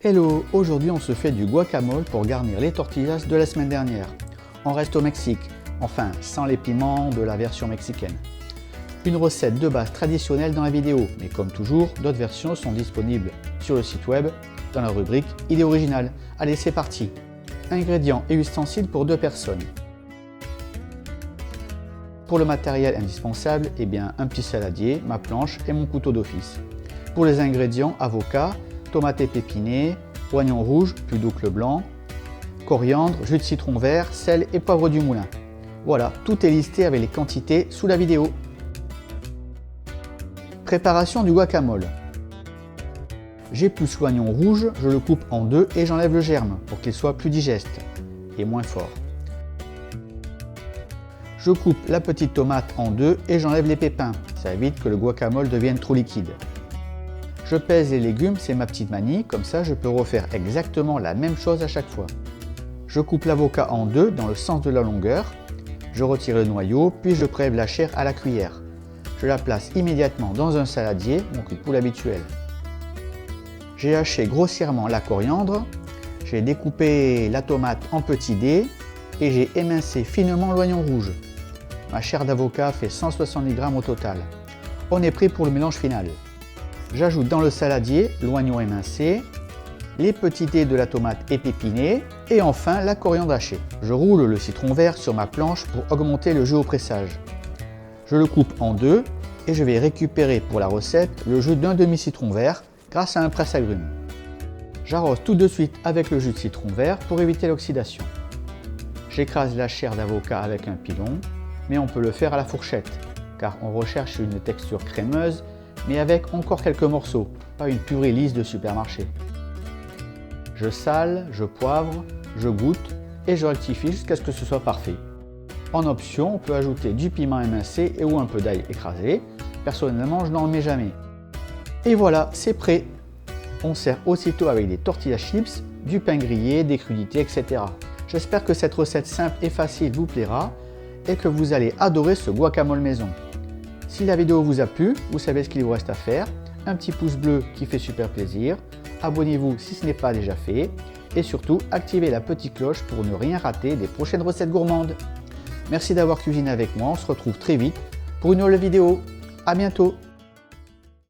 Hello, aujourd'hui on se fait du guacamole pour garnir les tortillas de la semaine dernière. On reste au Mexique, enfin sans les piments de la version mexicaine. Une recette de base traditionnelle dans la vidéo, mais comme toujours, d'autres versions sont disponibles sur le site web dans la rubrique idée originale. Allez, c'est parti. Ingrédients et ustensiles pour 2 personnes. Pour le matériel indispensable, un petit saladier, ma planche et mon couteau d'office. Pour les ingrédients, avocat, tomates épinées, oignons rouges plus doux que le blanc, coriandre, jus de citron vert, sel et poivre du moulin. Voilà, tout est listé avec les quantités sous la vidéo. Préparation du guacamole. J'épluche l'oignon rouge, je le coupe en 2 et j'enlève le germe pour qu'il soit plus digeste et moins fort. Je coupe la petite tomate en 2 et j'enlève les pépins, ça évite que le guacamole devienne trop liquide. Je pèse les légumes, c'est ma petite manie, comme ça je peux refaire exactement la même chose à chaque fois. Je coupe l'avocat en 2 dans le sens de la longueur, je retire le noyau, puis je prélève la chair à la cuillère. Je la place immédiatement dans un saladier, mon coup habituel. J'ai haché grossièrement la coriandre, j'ai découpé la tomate en petits dés et j'ai émincé finement l'oignon rouge. Ma chair d'avocat fait 170 g au total. On est prêt pour le mélange final. J'ajoute dans le saladier l'oignon émincé, les petits dés de la tomate épépinée et enfin la coriandre hachée. Je roule le citron vert sur ma planche pour augmenter le jus au pressage. Je le coupe en 2 et je vais récupérer pour la recette le jus d'un demi-citron vert grâce à un presse-agrumes. J'arrose tout de suite avec le jus de citron vert pour éviter l'oxydation. J'écrase la chair d'avocat avec un pilon, mais on peut le faire à la fourchette car on recherche une texture crémeuse mais avec encore quelques morceaux, pas une purée lisse de supermarché. Je sale, je poivre, je goûte et je rectifie jusqu'à ce que ce soit parfait. En option, on peut ajouter du piment émincé et ou un peu d'ail écrasé. Personnellement, je n'en mets jamais. Et voilà, c'est prêt. On sert aussitôt avec des tortillas chips, du pain grillé, des crudités, etc. J'espère que cette recette simple et facile vous plaira et que vous allez adorer ce guacamole maison. Si la vidéo vous a plu, vous savez ce qu'il vous reste à faire. Un petit pouce bleu qui fait super plaisir. Abonnez-vous si ce n'est pas déjà fait. Et surtout, activez la petite cloche pour ne rien rater des prochaines recettes gourmandes. Merci d'avoir cuisiné avec moi. On se retrouve très vite pour une nouvelle vidéo. À bientôt.